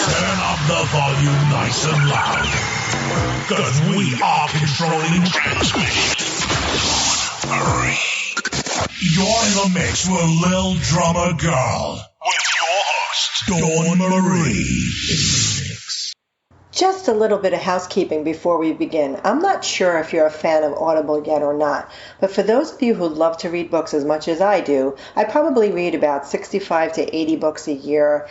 Turn up the volume nice and loud, because we are controlling transmission. You're in the mix with Lil Drummer Girl, with your host, Dawn Marie. Just a little bit of housekeeping before we begin. I'm not sure if you're a fan of Audible yet or not, but for those of you who love to read books as much as I do, I probably read about 65 to 80 books a year,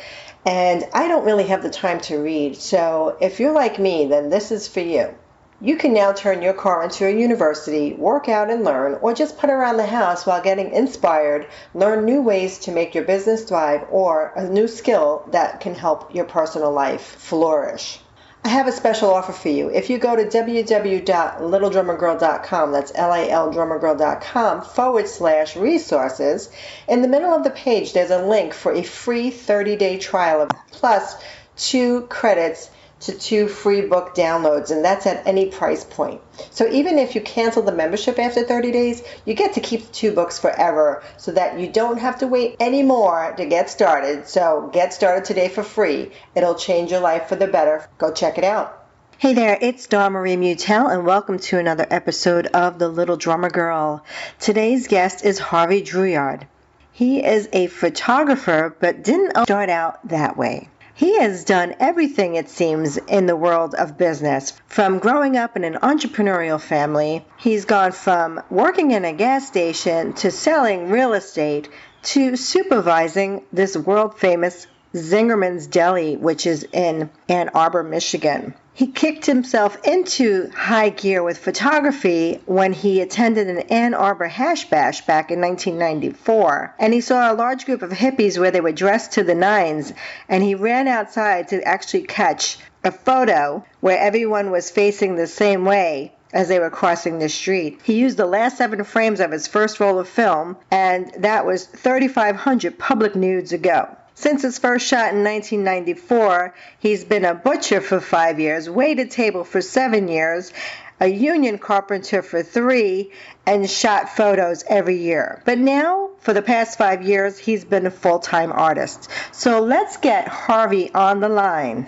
and I don't really have the time to read. So if you're like me, then this is for you. You can now turn your car into a university, work out and learn, or just put around the house while getting inspired, learn new ways to make your business thrive, or a new skill that can help your personal life flourish. I have a special offer for you. If you go to www.littledrummergirl.com, that's LILDrummergirl.com/resources, in the middle of the page there's a link for a free 30-day trial of plus 2 credits to 2 free book downloads, and that's at any price point. So even if you cancel the membership after 30 days, you get to keep the 2 books forever so that you don't have to wait anymore to get started. So get started today for free. It'll change your life for the better. Go check it out. Hey there, it's Dawn Marie Mutel, and welcome to another episode of The Little Drummer Girl. Today's guest is Harvey Drouillard. He is a photographer, but didn't start out that way. He has done everything, it seems, in the world of business. From growing up in an entrepreneurial family, he's gone from working in a gas station to selling real estate to supervising this world-famous Zingermans Deli, which is in Anne Arbor, Michigan. He kicked himself into high gear with photography when he attended an Anne Arbor hash bash back in 1994. And he saw a large group of hippies where they were dressed to the nines, and he ran outside to actually catch a photo where everyone was facing the same way as they were crossing the street. He used the last 7 frames of his first roll of film, and that was 3,500 public nudes ago. Since his first shot in 1994, he's been a butcher for 5 years, waited table for 7 years, a union carpenter for 3, and shot photos every year. But now, for the past 5 years, he's been a full-time artist. So let's get Harvey on the line.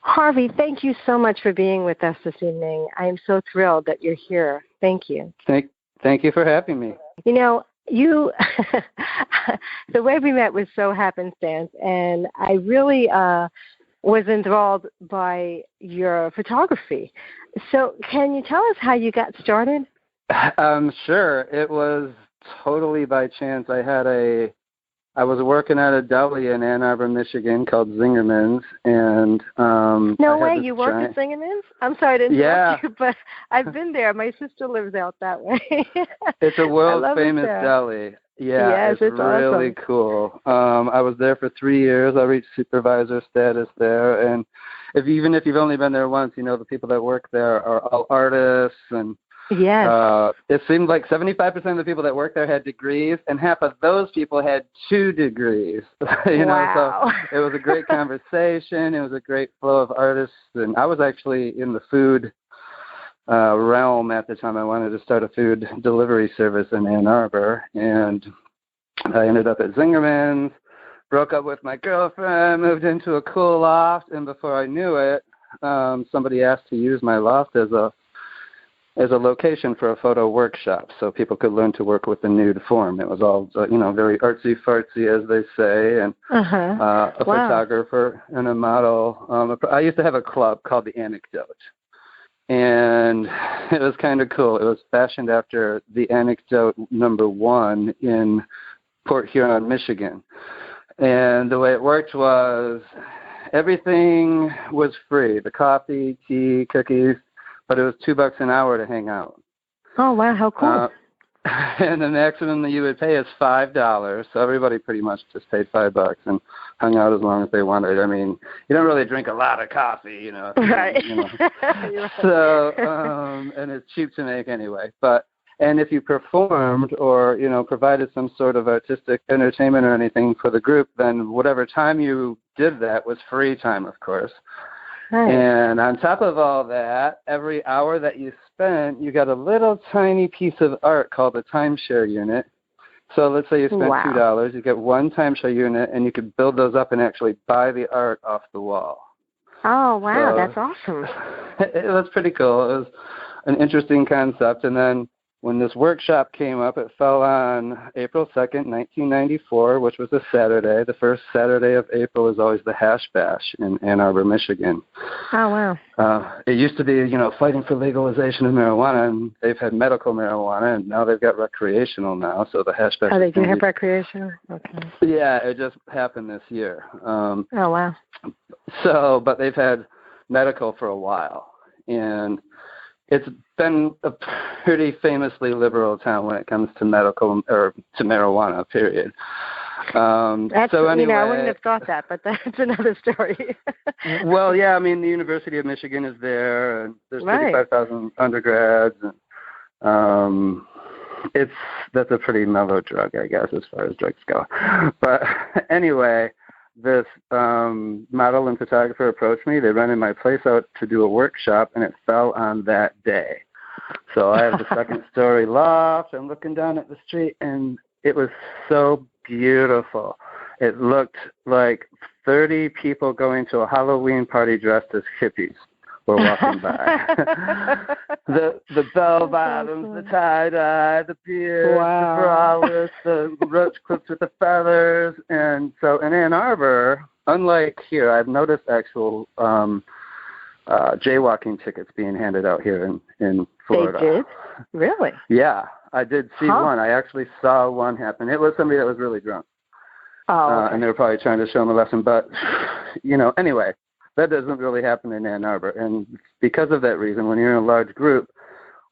Harvey, thank you so much for being with us this evening. I am so thrilled that you're here. Thank you. Thank you for having me. You know, the way we met was so happenstance, and I really was enthralled by your photography. So can you tell us how you got started? Sure. It was totally by chance. I was working at a deli in Ann Arbor, Michigan called Zingermans, and no way, you work at Zingermans? I'm sorry to interrupt you, but I've been there. My sister lives out that way. It's a world-famous deli. Yeah, yes, it's really awesome. Cool. I was there for 3 years. I reached supervisor status there, and even if you've only been there once, you know the people that work there are all artists, and yes. It seemed like 75% of the people that worked there had degrees, and half of those people had 2 degrees. Wow. So it was a great conversation. It was a great flow of artists, and I was actually in the food realm at the time. I wanted to start a food delivery service in Ann Arbor, and I ended up at Zingerman's, broke up with my girlfriend, moved into a cool loft, and before I knew it, somebody asked to use my loft as a location for a photo workshop, so people could learn to work with the nude form. It was all, very artsy-fartsy, as they say, and a photographer and a model. I used to have a club called The Anecdote, and it was kind of cool. It was fashioned after The Anecdote #1 in Port Huron, Michigan. And the way it worked was everything was free, the coffee, tea, cookies, but it was $2 an hour to hang out. Oh, wow, how cool. And the maximum that you would pay is $5. So everybody pretty much just paid $5 and hung out as long as they wanted. I mean, you don't really drink a lot of coffee, Right. So, and it's cheap to make anyway. And if you performed or, provided some sort of artistic entertainment or anything for the group, then whatever time you did that was free time, of course. Right. And on top of all that, every hour that you spent, you got a little tiny piece of art called a timeshare unit So let's say you spent Wow. $2, you get one timeshare unit, and you could build those up and actually buy the art off the wall. Oh, wow, So, that's awesome. it was pretty cool. It was an interesting concept. And then when this workshop came up, it fell on April 2nd, 1994, which was a Saturday. The first Saturday of April is always the Hash Bash in Anne Arbor, Michigan. Oh, wow. It used to be, fighting for legalization of marijuana, and they've had medical marijuana, and now they've got recreational now. So the Hash Bash. Oh, they do have recreational? Okay. Yeah, it just happened this year. Oh, wow. So, but they've had medical for a while, and it's been a pretty famously liberal town when it comes to medical or to marijuana, period. So anyway, I wouldn't have thought that, but that's another story. Well, yeah, I mean, the University of Michigan is there, and there's Right. 35,000 undergrads, and that's a pretty mellow drug, I guess, as far as drugs go. But anyway, this model and photographer approached me. They rented my place out to do a workshop, and it fell on that day. So I have the second story loft. I'm looking down at the street, and it was so beautiful. It looked like 30 people going to a Halloween party dressed as hippies were walking by. the bell bottoms, the tie dye, the beards, Wow. the bralettes, the roach clips with the feathers, and so in Ann Arbor, unlike here, I've noticed actual jaywalking tickets being handed out here in Florida. They did? Really? Yeah, I did see one. I actually saw one happen. It was somebody that was really drunk. Oh, okay. And they were probably trying to show them a lesson. But, anyway, that doesn't really happen in Ann Arbor. And because of that reason, when you're in a large group,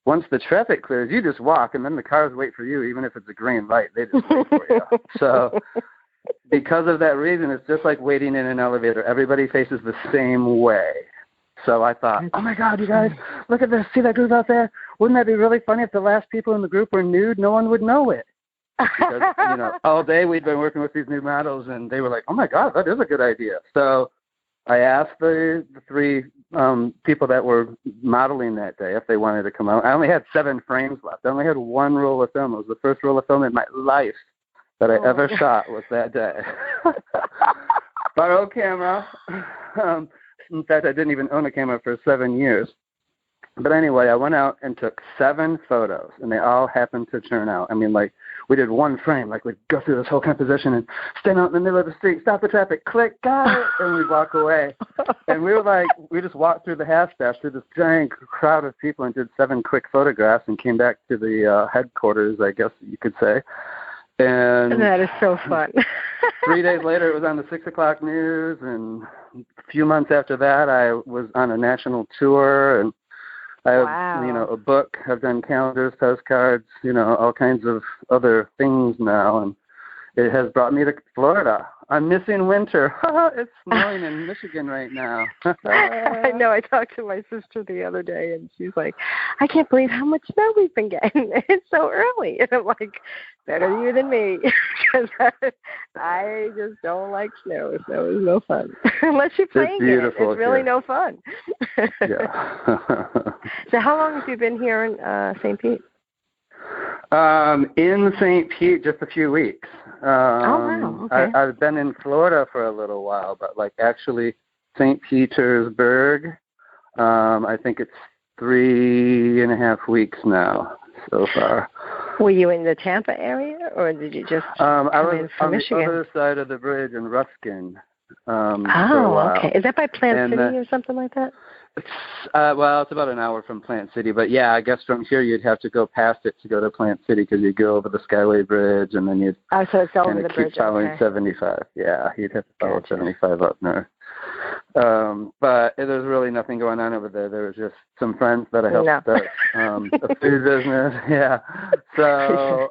once the traffic clears, you just walk, and then the cars wait for you, even if it's a green light. They just wait for you. So because of that reason, it's just like waiting in an elevator. Everybody faces the same way. So I thought, oh, my God, you guys, look at this. See that group out there? Wouldn't that be really funny if the last people in the group were nude? No one would know it. Because, all day we'd been working with these new models, and they were like, oh, my God, that is a good idea. So I asked the three people that were modeling that day if they wanted to come out. I only had 7 frames left. I only had 1 roll of film. It was the first roll of film in my life that I ever shot was that day. Borrowed camera. In fact, I didn't even own a camera for 7 years. But anyway, I went out and took 7 photos, and they all happened to turn out. I mean, like, we did one frame, like we'd go through this whole composition and stand out in the middle of the street, stop the traffic, click, got it, and we'd walk away. And we were like, we just walked through the Hash Bash through this giant crowd of people and did 7 quick photographs and came back to the headquarters, I guess you could say. And that is so fun. 3 days later, it was on the 6 o'clock news, and a few months after that, I was on a national tour, and I have, a book. I've done calendars, postcards, all kinds of other things now, and it has brought me to Florida. I'm missing winter. It's snowing in Michigan right now. I know. I talked to my sister the other day, and she's like, I can't believe how much snow we've been getting. It's so early. And I'm like, better you than me, because I just don't like snow. Snow is no fun. Unless you're playing it. It's really no fun. Yeah. So how long have you been here in St. Pete? In St. Pete, just a few weeks. Oh, wow. Okay. I've been in Florida for a little while, but actually St. Petersburg, I think it's 3.5 weeks now so far. Were you in the Tampa area, or did you just I was on Michigan? the other side of the bridge in Ruskin. For a while. Okay. Is that by Plant City or something like that? It's about an hour from Plant City, but yeah, I guess from here you'd have to go past it to go to Plant City because you go over the Skyway Bridge and then you'd so it's over the bridge. Keep following 75. Yeah, you'd have to follow 75 up north. But there's really nothing going on over there. There was just some friends that I helped start a food business. Yeah. So,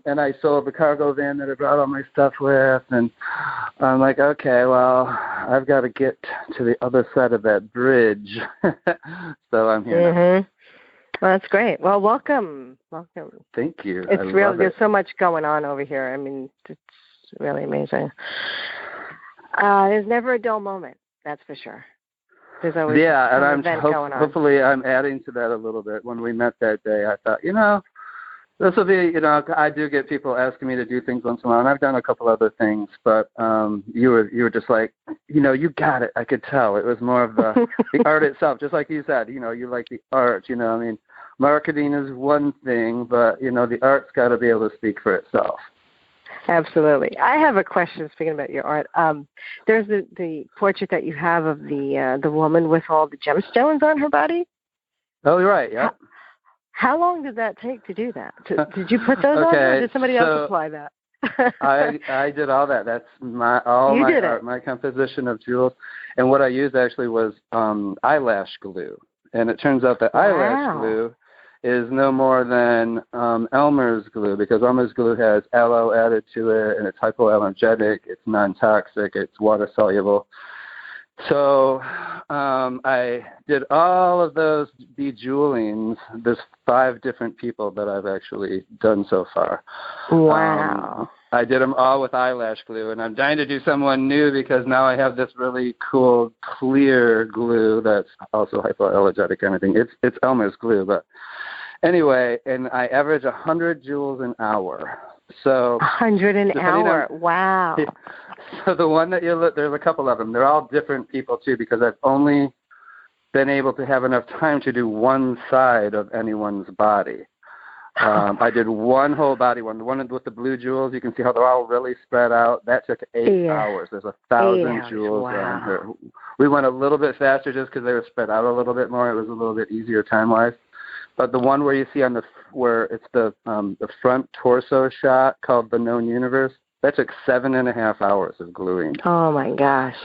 and I sold the cargo van that I brought all my stuff with, and I'm like, okay, well, I've got to get to the other side of that bridge. So I'm here now. Well, that's great. Well, welcome. Thank you. It's real. There's so much going on over here. I mean, it's really amazing. There's never a dull moment. That's for sure. There's always and event going on. Hopefully I'm adding to that a little bit. When we met that day, I thought, This will be, I do get people asking me to do things once in a while, and I've done a couple other things, but you were just like, you got it. I could tell. It was more of the art itself, just like you said, you like the art, marketing is one thing, but, the art's got to be able to speak for itself. Absolutely. I have a question, speaking about your art. There's the portrait that you have of the woman with all the gemstones on her body. Oh, you're right, yeah. How long did that take to do that? Did you put those on, or did somebody else apply that? I did all that. That's my art, my composition of jewels. And what I used actually was eyelash glue. And it turns out that eyelash glue is no more than Elmer's glue, because Elmer's glue has aloe added to it, and it's hypoallergenic, it's non-toxic, it's water-soluble. So I did all of those bejewelings. There's 5 different people that I've actually done so far. Wow. I did them all with eyelash glue, and I'm dying to do someone new because now I have this really cool clear glue that's also hypoallergenic and everything. It's Elmer's glue, but anyway, and I average 100 jewels an hour. So 100 an hour. Wow. So the one that you look, there's a couple of them. They're all different people too, because I've only been able to have enough time to do one side of anyone's body. I did one whole body one. The one with the blue jewels, you can see how they're all really spread out. That took 8 hours. There's 1,000 jewels on her. We went a little bit faster just because they were spread out a little bit more. It was a little bit easier time-wise. But the one where you see where it's the front torso shot called the Known Universe, that took 7.5 hours of gluing. Oh my gosh!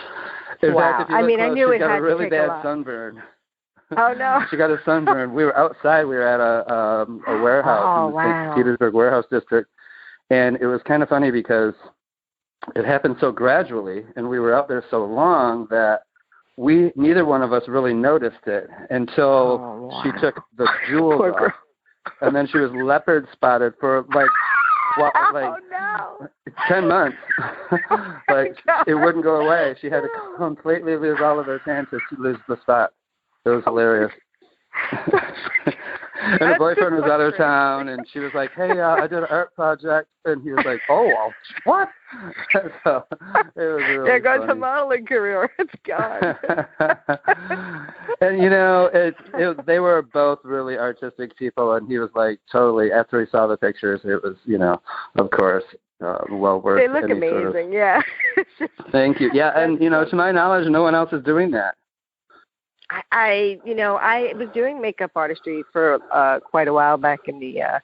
In fact, if you look close, I knew it had got a really to take bad sunburn. Oh no! She got a sunburn. We were outside. We were at a warehouse in the St. Petersburg warehouse district, and it was kind of funny because it happened so gradually, and we were out there so long that neither one of us really noticed it until she took the jewels off, and then she was leopard spotted for like 10 months. It wouldn't go away. She had to completely lose all of her tan to lose the spot. It was hilarious. And her boyfriend was out of town, and she was like, "Hey, I did an art project," and he was like, "Oh, what?" So it was really there goes funny. the modeling career. It's gone. And they were both really artistic people, and he was like, totally. After he saw the pictures, it was, of course, well worth. They look amazing. Yeah. Thank you. Yeah, and to my knowledge, no one else is doing that. I was doing makeup artistry for quite a while back in the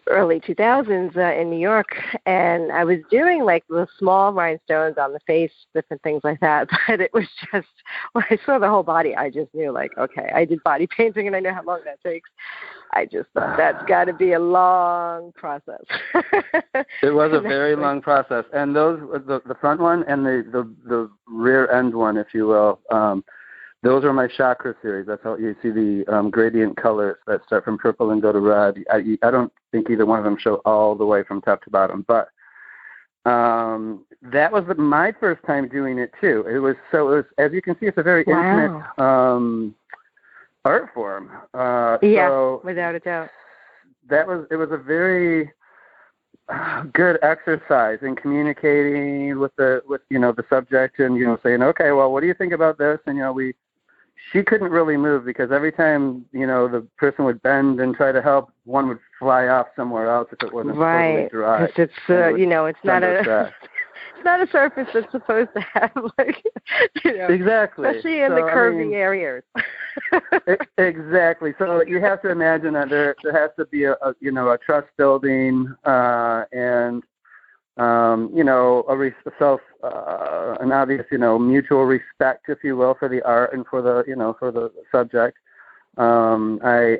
early 2000s in New York, and I was doing like the small rhinestones on the face, different things like that. But it was just, when I saw the whole body, I just knew, like, okay, I did body painting, and I know how long that takes. I just thought that's got to be a long process. It was a very long process, and those the front one and the rear end one, if you will. Those are my chakra series. That's how you see the gradient colors that start from purple and go to red. I don't think either one of them show all the way from top to bottom, but that was my first time doing it too. It was as you can see, it's a very intimate art form. So without a doubt. It was a very good exercise in communicating with the subject, and saying, okay, well, what do you think about this? And she couldn't really move because every time the person would bend and try to help, one would fly off somewhere else if it wasn't totally dry. Right, because it's not it's not a surface that's supposed to have exactly, especially in the curvy areas. Exactly. So you have to imagine that there has to be a trust building and an obvious mutual respect, if you will, for the art and for the subject. I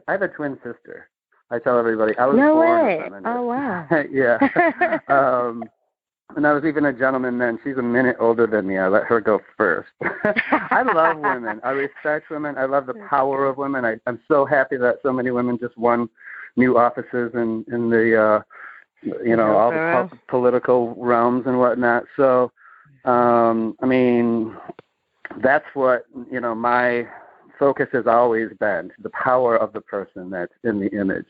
have a twin sister. I tell everybody I was born a feminist. Oh wow. Yeah. And I was even a gentleman then. She's a minute older than me. I let her go first. I love women. I respect women. I love the power of women. I'm so happy that so many women just won new offices in the all the political realms and whatnot. So, that's what my focus has always been: the power of the person that's in the image.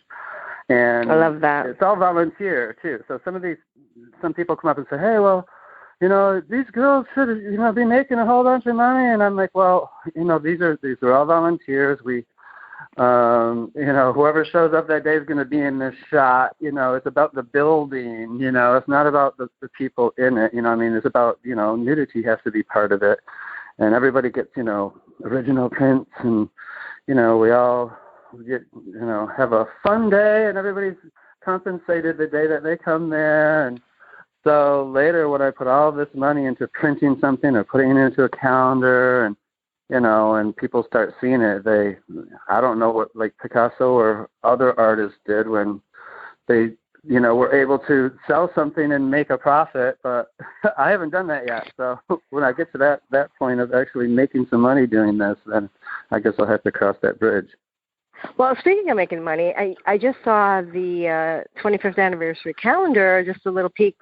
And I love that. It's all volunteer too. So some people come up and say, hey, well, these girls should, be making a whole bunch of money. And I'm like, well, these are all volunteers. We, whoever shows up that day is going to be in this shot. It's about the building. It's not about the people in it. It's about, nudity has to be part of it. And everybody gets, original prints, and, we all get, have a fun day, and everybody's compensated the day that they come there. And so later, when I put all this money into printing something or putting it into a calendar, and and people start seeing it, I don't know what like Picasso or other artists did when they, were able to sell something and make a profit, but I haven't done that yet. So when I get to that point of actually making some money doing this, then I guess I'll have to cross that bridge. Well, speaking of making money, I just saw the 25th anniversary calendar, just a little peek,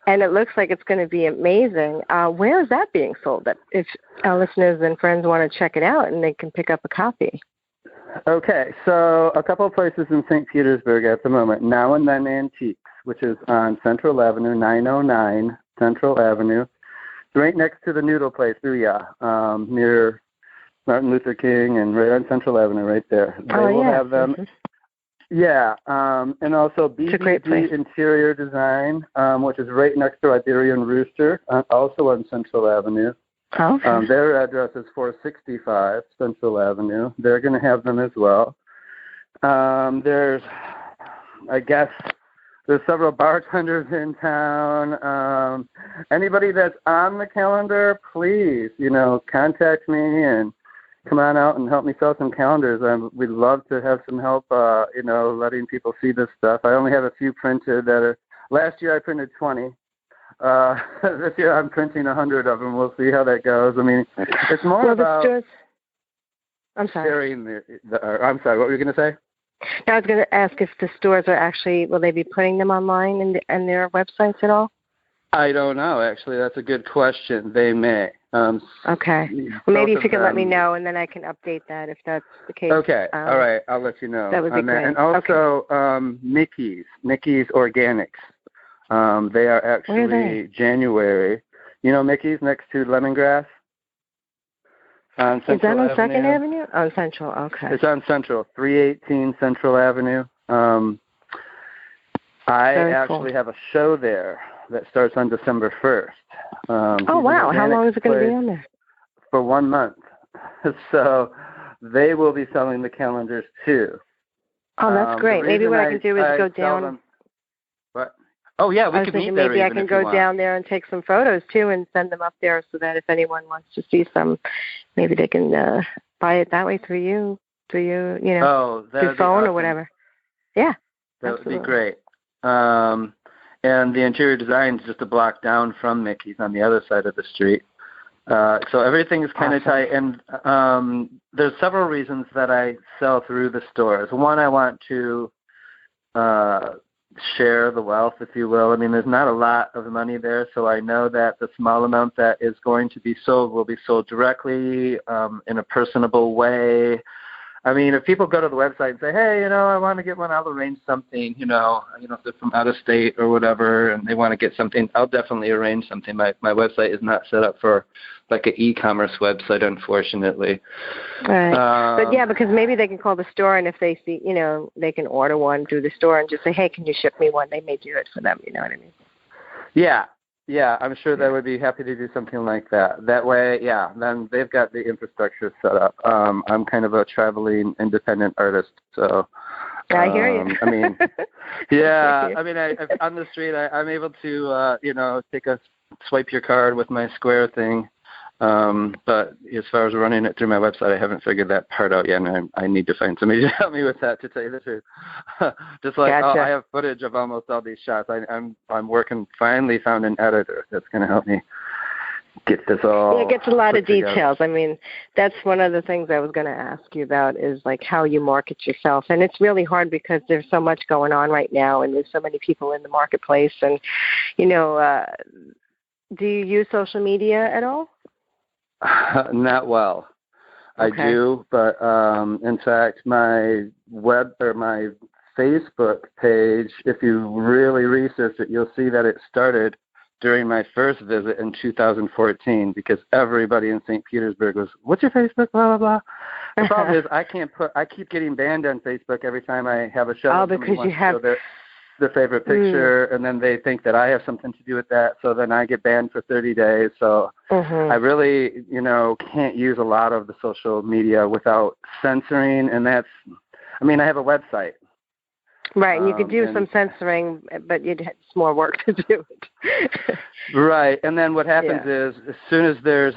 and it looks like it's going to be amazing. Where is that being sold? If our listeners and friends want to check it out, and they can pick up a copy. Okay, so a couple of places in St. Petersburg at the moment. Now and Then Antiques, which is on Central Avenue, 909 Central Avenue. It's right next to the Noodle place, Drouillard, near Martin Luther King, and right on Central Avenue, right there. They will have them. Yeah, and also BBG Interior Design, which is right next to Iberian Rooster, also on Central Avenue. Okay. Their address is 465 Central Avenue. They're going to have them as well. There's several bartenders in town. Anybody that's on the calendar, please, contact me and come on out and help me sell some calendars. We'd love to have some help, letting people see this stuff. I only have a few printed last year I printed 20. This year I'm printing 100 of them. We'll see how that goes. It's more about I'm sorry. sharing I'm sorry, what were you going to say? I was going to ask if the stores are actually, will they be putting them online in their websites at all? I don't know, actually. That's a good question. They may. Okay. Well, maybe if you can let me know, and then I can update that if that's the case. Okay. All right. I'll let you know. That would be great. And also, Mickey's Organics. They are actually January. Mickey's next to Lemongrass? On Central Is that on Avenue. 2nd Avenue? On Central, okay. It's on Central, 318 Central Avenue. I actually have a show there that starts on December 1st. Oh, wow. How long is it going to be on there? For 1 month. So they will be selling the calendars too. Oh, that's great. Maybe what I can do is go down. What? Oh, yeah, we could meet there. Maybe I can go down there and take some photos too and send them up there so that if anyone wants to see some, maybe they can buy it that way through you, through phone awesome. Or whatever. Yeah. That would be great. And the interior design is just a block down from Mickey's on the other side of the street. So everything is kind of tight. And there's several reasons that I sell through the stores. One, I want to share the wealth, if you will. There's not a lot of money there, so I know that the small amount that is going to be sold will be sold directly in a personable way. If people go to the website and say, hey, I want to get one, I'll arrange something, if they're from out of state or whatever and they want to get something, I'll definitely arrange something. My website is not set up for like an e-commerce website, unfortunately. Right. But yeah, because maybe they can call the store, and if they see, they can order one through the store and just say, hey, can you ship me one? They may do it for them, you know what I mean? Yeah, I'm sure they would be happy to do something like that. That way, then they've got the infrastructure set up. I'm kind of a traveling independent artist, so I hear you. On the street, I'm able to, swipe your card with my Square thing. But as far as running it through my website, I haven't figured that part out yet, and I need to find somebody to help me with that, to tell you the truth. Just like Gotcha. I have footage of almost all these shots. I'm working. Finally found an editor that's going to help me get this all. Yeah, it gets a lot of together. details. That's one of the things I was going to ask you about is like how you market yourself, and it's really hard because there's so much going on right now, and there's so many people in the marketplace, and do you use social media at all? Not well. Okay. I do, but in fact, my Facebook page, if you really research it, you'll see that it started during my first visit in 2014 because everybody in St. Petersburg was, what's your Facebook, blah, blah, blah. The problem is I keep getting banned on Facebook every time I have a show. Oh, because you have their favorite picture, and then they think that I have something to do with that, so then I get banned for 30 days. So I really, can't use a lot of the social media without censoring, and I have a website. Right, and you could do some censoring, but it's more work to do it. Right, and then what happens is as soon as there's,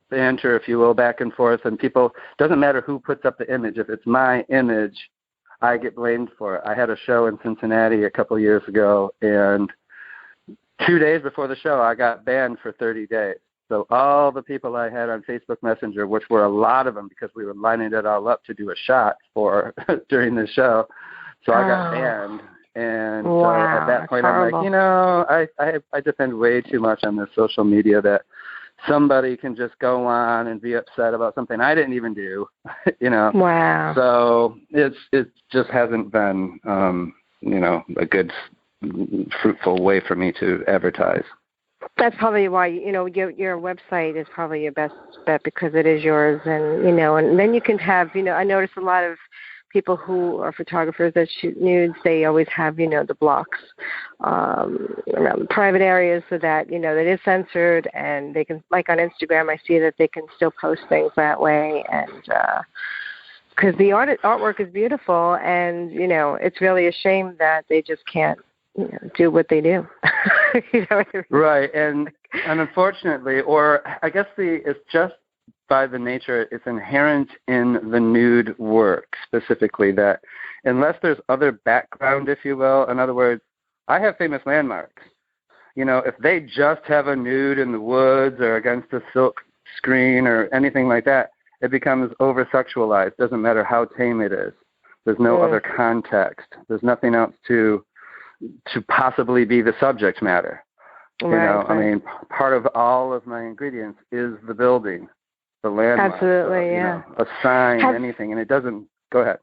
banter, if you will, back and forth, and people, doesn't matter who puts up the image. If it's my image, I get blamed for it. I had a show in Cincinnati a couple years ago, and 2 days before the show, I got banned for 30 days. So all the people I had on Facebook Messenger, which were a lot of them because we were lining it all up to do a shot for during the show, so I got banned. And so at that point, I'm like, I depend way too much on this social media that somebody can just go on and be upset about something I didn't even do, Wow. So it just hasn't been, a good, fruitful way for me to advertise. That's probably why, your website is probably your best bet because it is yours. And, and then you can have, I notice a lot of people who are photographers that shoot nudes, they always have, the blocks around the private areas so that, that is censored and they can, like on Instagram, I see that they can still post things that way. And because the artwork is beautiful and, it's really a shame that they just can't, do what they do. Right. And unfortunately, or I guess it's just by the nature, it's inherent in the nude work specifically that unless there's other background, if you will, in other words, I have famous landmarks. If they just have a nude in the woods or against a silk screen or anything like that, it becomes over-sexualized. Doesn't matter how tame it is. There's no other context. There's nothing else to possibly be the subject matter. Right. Part of all of my ingredients is the building, the landmark. Absolutely, a sign, anything, and it doesn't. Go ahead.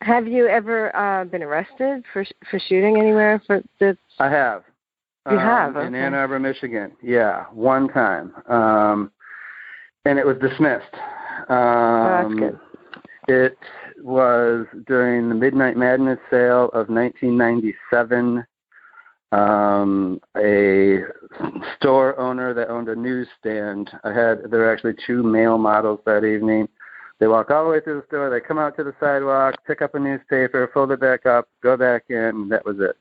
Have you ever been arrested for shooting anywhere for this? I have. You have? In Anne Arbor, Michigan. Yeah, one time, and it was dismissed. That's good. It was during the Midnight Madness sale of 1997. A store owner that owned a newsstand. There were actually two male models that evening. They walk all the way through the store. They come out to the sidewalk, pick up a newspaper, fold it back up, go back in, and that was it.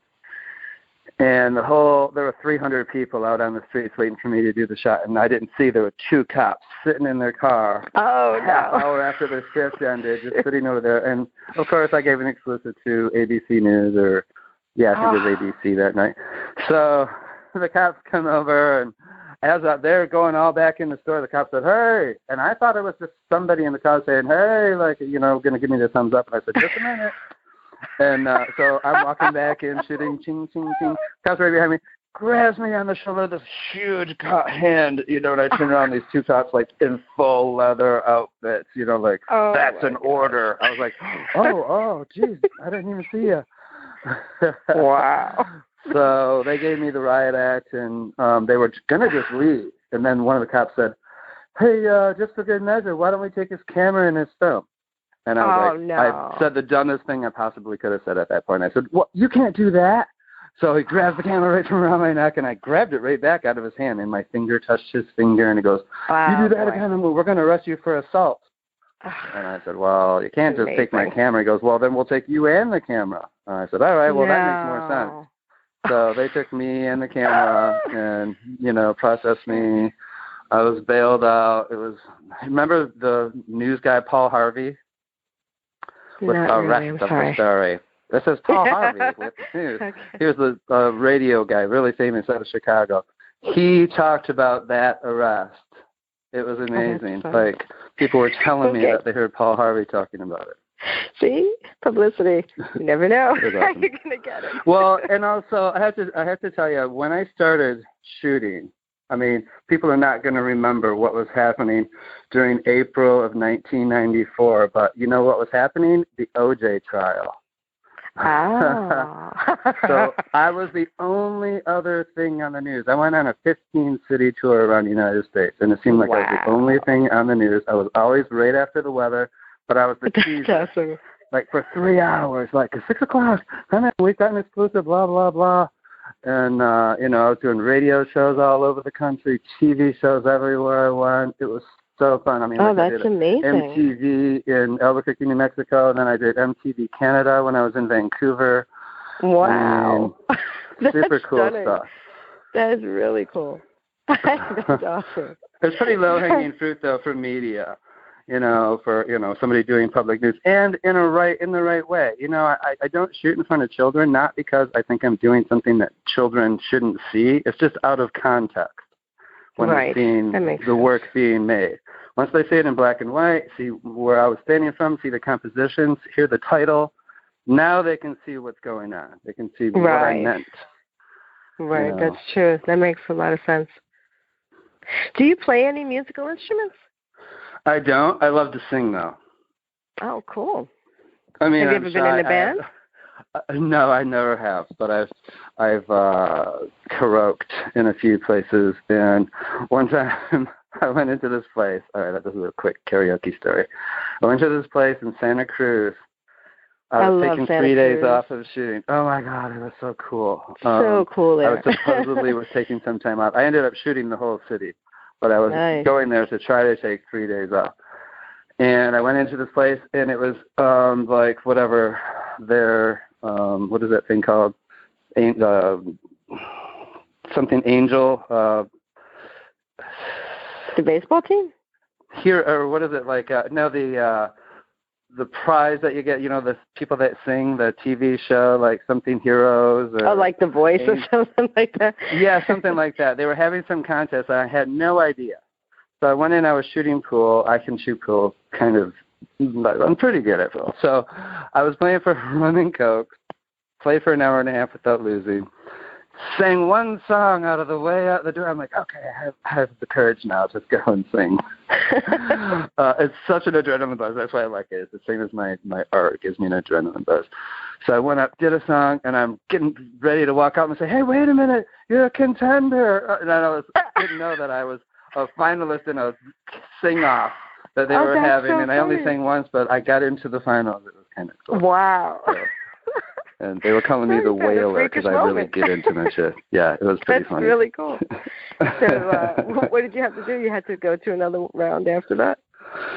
And there were 300 people out on the streets waiting for me to do the shot, and I didn't see. There were two cops sitting in their car. Oh, half hour after their shift ended, just sitting over there. And, of course, I gave an exclusive to ABC News I think it was ABC that night. So the cops come over, and as they're going all back in the store, the cop said, "Hey," and I thought it was just somebody in the car saying, "Hey," like, going to give me the thumbs up. And I said, "Just a minute." And so I'm walking back in, shooting, ching, ching, ching. Cops right behind me, grabs me on the shoulder, this huge hand, and I turn around, these two cops, like, in full leather outfits, that's an order. I was like, oh, geez, I didn't even see you. Wow. So they gave me the riot act, and they were going to just leave. And then one of the cops said, "Hey, just for good measure, why don't we take his camera and his film?" And I was no. I said the dumbest thing I possibly could have said at that point. I said, "Well, you can't do that." So he grabs the camera right from around my neck, and I grabbed it right back out of his hand, and my finger touched his finger, and he goes, "You do that again, and we're going to arrest you for assault." And I said, "Well, you can't just take my camera." He goes, "Well, then we'll take you and the camera." And I said, "All right, well, that makes more sense." So they took me and the camera and, processed me. I was bailed out. Remember the news guy, Paul Harvey? I'm sorry. This is Paul Harvey with the news. Okay. He was a radio guy, really famous out of Chicago. He talked about that arrest. It was amazing. Like, people were telling me that they heard Paul Harvey talking about it. See? Publicity. You never know how you're going to get it. Well, and also, I have to tell you, when I started shooting, I mean, people are not going to remember what was happening during April of 1994, but you know what was happening? The OJ trial. Oh. So I was the only other thing on the news. I went on a 15-city tour around the United States, and it seemed like I was the only thing on the news. I was always right after the weather, but I was the teaser. Awesome. Like for 3 hours, like at 6 o'clock, we've got an exclusive, blah, blah, blah. And, you know, I was doing radio shows all over the country, TV shows everywhere I went. It was so fun. I mean, oh, that's amazing. MTV in Albuquerque, New Mexico, and then I did MTV Canada when I was in Vancouver. Wow. Super cool stunning. stuff. That is really cool. That's awesome. It's pretty low-hanging fruit, though, for media. You know, for, you know, somebody doing public news, and in the right way. You know, I don't shoot in front of children, not because I think I'm doing something that children shouldn't see. It's just out of context when they're seeing the work being made. Once they see it in black and white, see where I was standing from, see the compositions, hear the title, now they can see what's going on. They can see what I meant. Right, you know? That's true. That makes a lot of sense. Do you play any musical instruments? I don't. I love to sing, though. Oh, cool. I mean, have you ever been in a band? No, I never have, but I've karaoked in a few places, and one time I went into this place. All right, this is a quick karaoke story. I went to this place in Santa Cruz. I was taking 3 days off of shooting. Oh my God, it was so cool. So cool there. I was supposedly taking some time off. I ended up shooting the whole city, but I was going there to try to take 3 days off. And I went into this place, and it was like whatever their what is that thing called? Something Angel. The baseball team? Here, or what is it like? No, the prize that you get, you know, the people that sing the TV show, like something Heroes. Or like The Voice or something like that? Yeah, something like that. They were having some contest. I had no idea. So I went in, I was shooting pool. I can shoot pool kind of, I'm pretty good at pool. So I was playing for rum and coke, played for an hour and a half without losing, sang one song out of the way out the door. I'm like, okay, I have the courage now. Just go and sing. It's such an adrenaline buzz. That's why I like it. It's the same as my art. It gives me an adrenaline buzz. So I went up, did a song, and I'm getting ready to walk out and say, hey, wait a minute, you're a contender. And I didn't know that I was a finalist in a sing-off that they were having. So and I only sang once, but I got into the finals. It was kind of cool. Wow. So, and they were calling me the whaler because I really get into my shit. Yeah, it was pretty funny. That's really cool. So what did you have to do? You had to go to another round after that?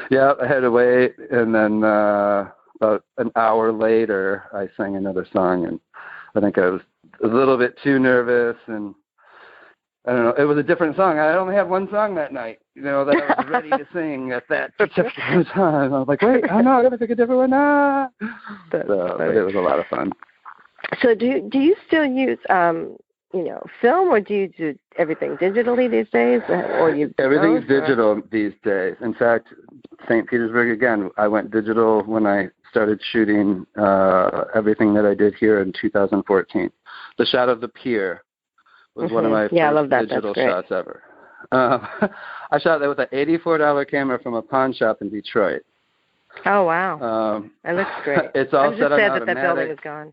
Yeah, I had to wait, and then about an hour later, I sang another song, and I think I was a little bit too nervous, and I don't know, it was a different song. I only had one song that night, you know, that I was ready to sing at that particular time. I was like, wait, oh no, I got to pick a different one. Ah. But it was a lot of fun. So do you still use, you know, film, or do you do everything digitally these days? Everything's digital these days. In fact, St. Petersburg, again, I went digital when I started shooting everything that I did here in 2014. The shot of the pier was one of my first digital shots ever. I shot that with an $84 camera from a pawn shop in Detroit. Oh, wow. That looks great. It's all set on automatic. That building is gone.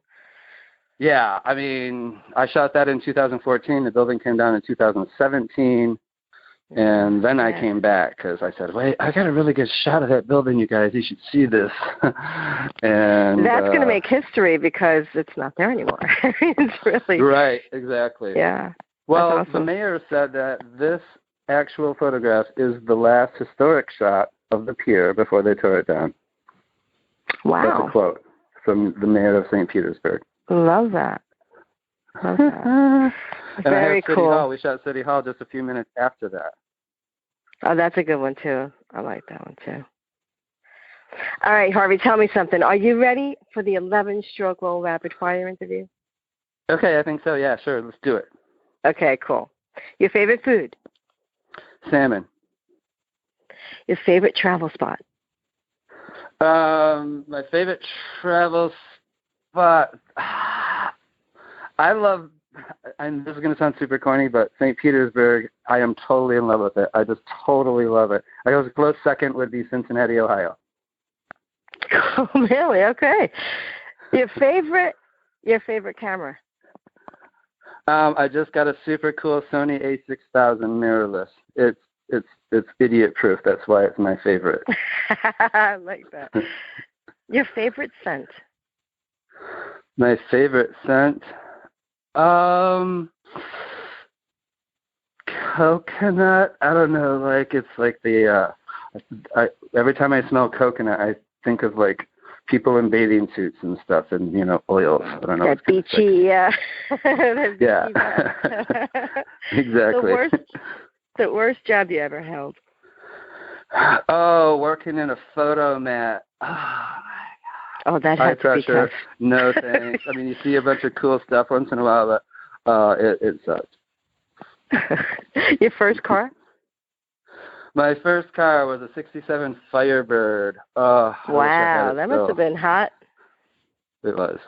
Yeah, I mean, I shot that in 2014. The building came down in 2017. And then I came back because I said, wait, I got a really good shot of that building, you guys. You should see this. And that's going to make history because it's not there anymore. It's really... Right, exactly. Yeah. Well, awesome. The mayor said that this actual photograph is the last historic shot of the pier before they tore it down. Wow. That's a quote from the mayor of St. Petersburg. Love that. Love that. Very City cool. Hall. We shot City Hall just a few minutes after that. Oh, that's a good one, too. I like that one, too. All right, Harvey, tell me something. Are you ready for the 11-stroke roll rapid-fire interview? Okay, I think so. Yeah, sure. Let's do it. Okay, cool. Your favorite food? Salmon. Your favorite travel spot? My favorite travel spot. I love and this is going to sound super corny, but St. Petersburg, I am totally in love with it. I just totally love it. I guess close second would be Cincinnati, Ohio. Oh, really? Okay. Your favorite camera? I just got a super cool Sony A6000 mirrorless. It's idiot proof. That's why it's my favorite. I like that. Your favorite scent? My favorite scent? Coconut. I don't know. Like it's like the. Every time I smell coconut, I think of like people in bathing suits and stuff, and oils. I don't know. That beachy, yeah. Yeah. Exactly. The worst job you ever held? Oh, working in a photo mat. Oh, that high has to be pressure. tough. No thanks. I mean, you see a bunch of cool stuff once in a while, but it sucks. Your first car? My first car was a '67 Firebird. Oh, wow, that must have been hot. It was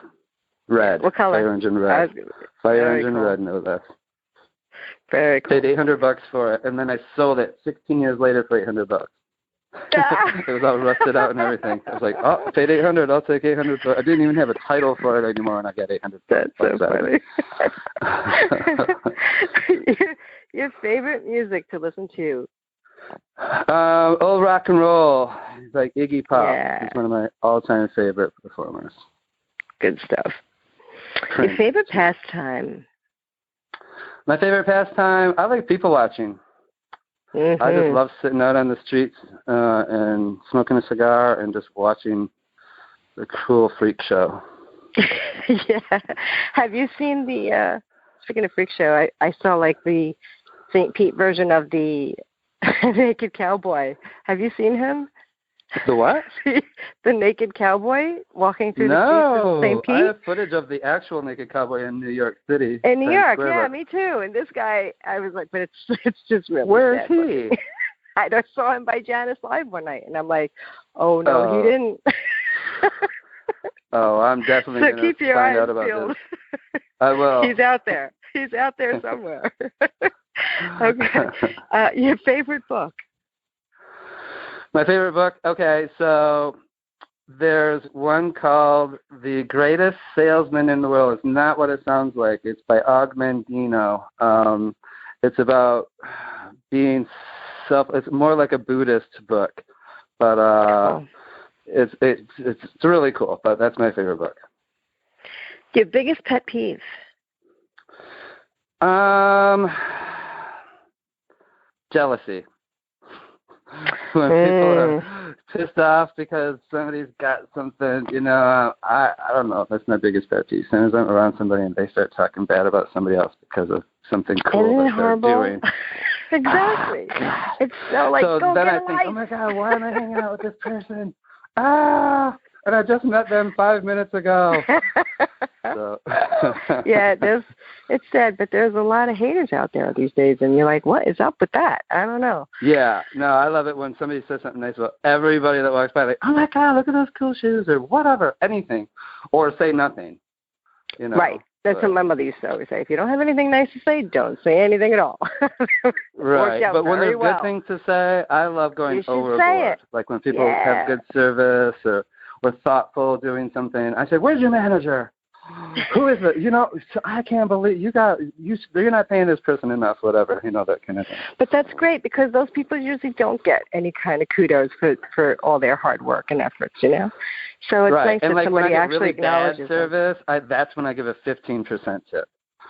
red. What color? Fire engine red. Fire engine cool. red, no less. Very cool. Paid $800 for it, and then I sold it 16 years later for $800. It was all rusted out and everything. I was like, oh, paid $800. I'll take $800. I didn't even have a title for it anymore, and I got $800. That's so funny. Your favorite music to listen to? Old rock and roll, like Iggy Pop. Yeah. He's one of my all-time favorite performers. Good stuff. Prince. Your favorite pastime? My favorite pastime, I like people watching. Mm-hmm. I just love sitting out on the streets and smoking a cigar and just watching the cool freak show. Yeah. Have you seen the, speaking of freak show, I saw like the St. Pete version of the Naked Cowboy. Have you seen him? The what? The Naked Cowboy walking through the streets of St. Pete? I have footage of the actual Naked Cowboy in New York City. In New York, Square, yeah, me too. And this guy, I was like, but it's just really Where is sad. he? I just saw him by Janice Live one night, and I'm like, oh, no, he didn't. Oh, I'm definitely going to find out about this. I will. He's out there. He's out there somewhere. Okay. Your favorite book? My favorite book? Okay, so there's one called The Greatest Salesman in the World. It's not what it sounds like. It's by Og Mandino. It's about being it's more like a Buddhist book, but it's really cool. But that's my favorite book. Your biggest pet peeve? Jealousy. When people are pissed off because somebody's got something, I don't know. That's my biggest pet peeve. As soon as I'm around somebody and they start talking bad about somebody else because of something cool that they're doing. Exactly. Oh, it's so like, so go then get I a think, life. oh my God, why am I hanging out with this person? And I just met them 5 minutes ago. So. Yeah, it's sad, but there's a lot of haters out there these days, and you're like, what is up with that? I don't know. Yeah, no, I love it when somebody says something nice about everybody that walks by, like, oh my God, look at those cool shoes, or whatever, anything, or say nothing. Right. That's what my mother used to always say. If you don't have anything nice to say, don't say anything at all. Right. But when there's good things to say, I love going overboard. Say it. Like when people have good service or thoughtful doing something, I say, where's your manager? Who is it? I can't believe you're not paying this person enough, whatever, that kind of thing. But that's great because those people usually don't get any kind of kudos for all their hard work and efforts, So it's nice and that somebody actually really acknowledges bad service, that's when I give a 15% tip.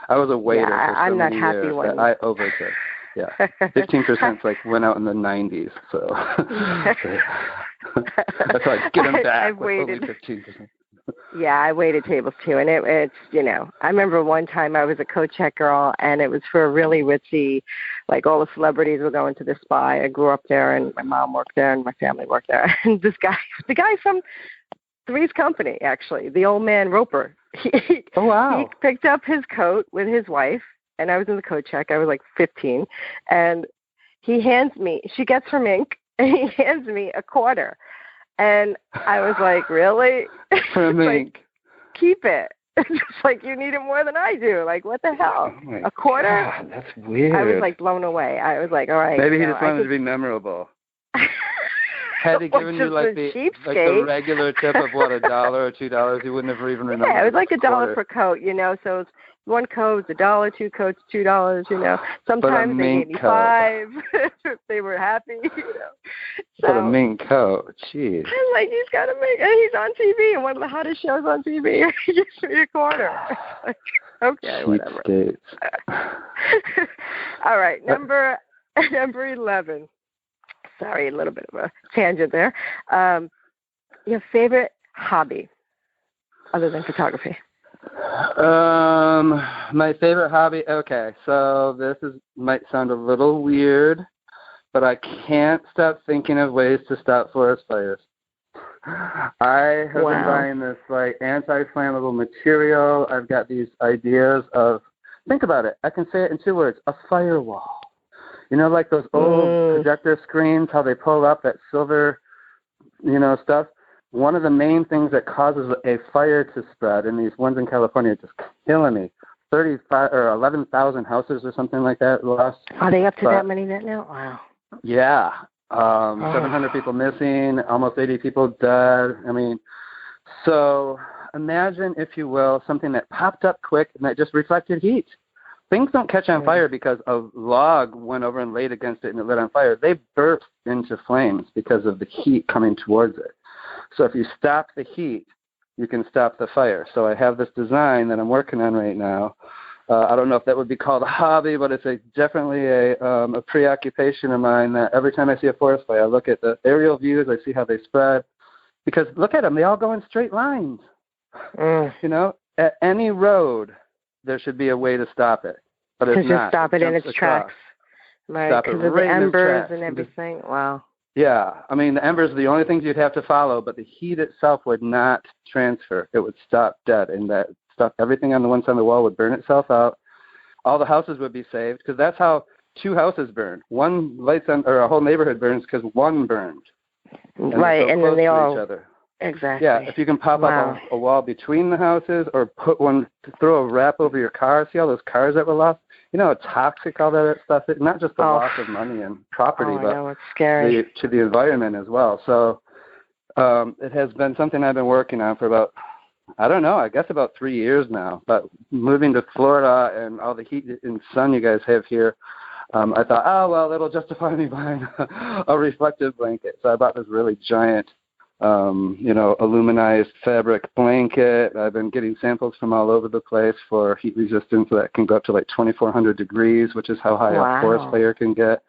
I was a waiter for so many years that I overtipped. Yeah, 15% is like went out in the 90s, so that's like get them back. I've waited. Only 15%. Yeah, I waited tables too, and it's I remember one time I was a co-check girl, and it was for a really ritzy, like all the celebrities were going to the spa. I grew up there, and my mom worked there, and my family worked there. And the guy from Three's Company, actually, the old man Roper. Oh wow! He picked up his coat with his wife, and I was in the co-check. I was like 15, and he hands me. She gets her mink, and he hands me a quarter. And I was like, really? For a mink. Like, keep it. Just like you need it more than I do. Like, what the hell? Oh a quarter? God, that's weird. I was like blown away. I was like, all right. Maybe he just wanted to be memorable. Had he given you like the regular tip of what, $1 or $2, you wouldn't have even remembered. Yeah, it was like $1 per coat, So it's one coat, $1, two coats, $2, Sometimes they gave me $5 if they were happy, So, what a mean coat, jeez. I'm like, he's got to make, and he's on TV, and one of the hottest shows on TV. He gives me a quarter. Like, okay, whatever. All right, number 11. Sorry, a little bit of a tangent there. Your favorite hobby, other than photography? My favorite hobby. Okay, so this might sound a little weird, but I can't stop thinking of ways to stop forest fires. I have been buying this like anti-flammable material. I've got these ideas of. Think about it. I can say it in 2 words: a firewall. Like those old projector screens, how they pull up that silver, stuff. One of the main things that causes a fire to spread, and these ones in California are just killing me. 35 or 11,000 houses or something like that lost. Are they up to that many now? Wow. Yeah. 700 people missing, almost 80 people dead. So imagine, if you will, something that popped up quick and that just reflected heat. Things don't catch on fire because a log went over and laid against it and it lit on fire. They burst into flames because of the heat coming towards it. So if you stop the heat, you can stop the fire. So I have this design that I'm working on right now. I don't know if that would be called a hobby, but it's definitely a preoccupation of mine that every time I see a forest fire, I look at the aerial views, I see how they spread. Because look at them, they all go in straight lines. At any road, there should be a way to stop it, but it's not. Just stop it in its tracks, right? Because of the embers and everything. Wow. Yeah, the embers are the only things you'd have to follow, but the heat itself would not transfer. It would stop dead, and that stuff, everything on the one side of the wall would burn itself out. All the houses would be saved, because that's how 2 houses burn. One lights on, or a whole neighborhood burns because one burned. Right, and then they all. Each other. Exactly. Yeah, if you can pop up a wall between the houses or throw a wrap over your car. See all those cars that were lost? How toxic all that stuff is? Not just the loss of money and property, but it's scary. to the environment as well. So it has been something I've been working on for about, I guess about 3 years now. But moving to Florida and all the heat and sun you guys have here, I thought, that'll justify me buying a reflective blanket. So I bought this really giant aluminized fabric blanket. I've been getting samples from all over the place for heat resistance that can go up to like 2,400 degrees, which is how high a forest fire can get.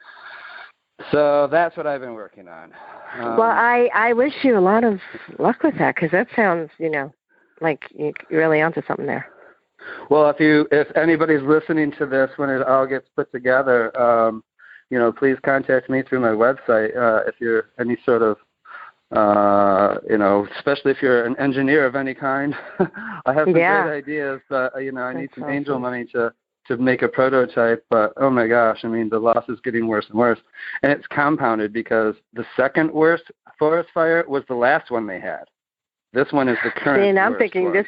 So that's what I've been working on. Well, I wish you a lot of luck with that, because that sounds, like you're really onto something there. Well, if anybody's listening to this when it all gets put together, please contact me through my website if you're any sort of especially if you're an engineer of any kind. I have some great ideas, but, I need some angel money to make a prototype. But, oh, my gosh, the loss is getting worse and worse. And it's compounded because the second worst forest fire was the last one they had. This one is the current and I'm worst thinking one. This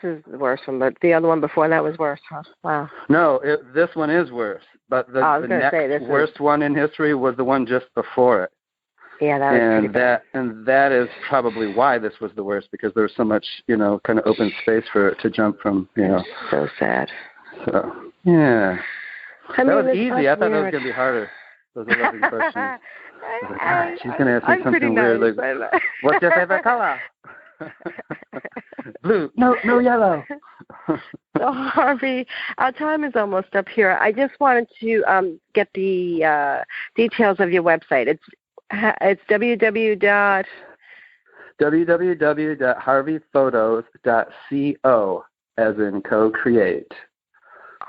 is the worst one, but the other one before that was worse, huh? Wow. No, this one is worse. But the next worst one in history was the one just before it. Yeah, that was pretty bad. And that is probably why this was the worst, because there was so much, kind of open space for it to jump from, So sad. So, yeah. That was easy. I thought that was going to be harder. Those 11 questions. She's going to ask me something weird. Like, what's your favorite color? Blue. No yellow. So, Harvey, our time is almost up here. I just wanted to get the details of your website. It's www.harveyphotos.co, as in co-create.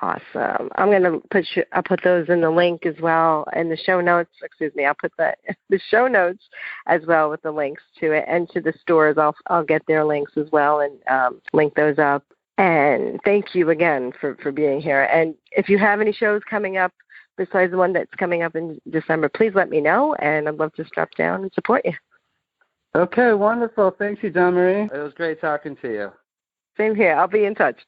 Awesome. I'm going to I'll put those in the link as well in the show notes. Excuse me. I'll put that the show notes as well with the links to it, and to the stores. I'll get their links as well and link those up. And thank you again for being here. And if you have any shows coming up besides the one that's coming up in December, please let me know, and I'd love to drop down and support you. Okay, wonderful. Thank you, Don Marie. It was great talking to you. Same here. I'll be in touch.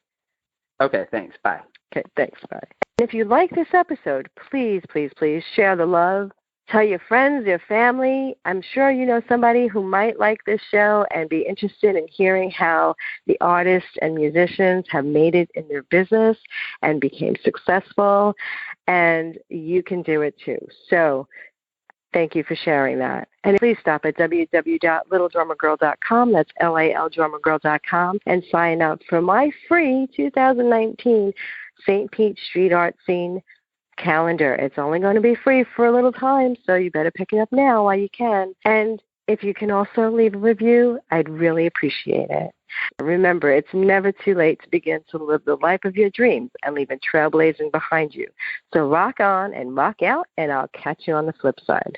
Okay, thanks. Bye. Okay, thanks. Bye. And if you like this episode, please, please, please share the love. Tell your friends, your family. I'm sure you know somebody who might like this show and be interested in hearing how the artists and musicians have made it in their business and became successful. And you can do it too. So thank you for sharing that. And please stop at www.littledrummergirl.com. That's LALdrummergirl.com and sign up for my free 2019 St. Pete Street Art Scene calendar. It's only going to be free for a little time, so you better pick it up now while you can. And if you can also leave a review, I'd really appreciate it. Remember, it's never too late to begin to live the life of your dreams and leave a trailblazing behind you. So rock on and rock out, and I'll catch you on the flip side.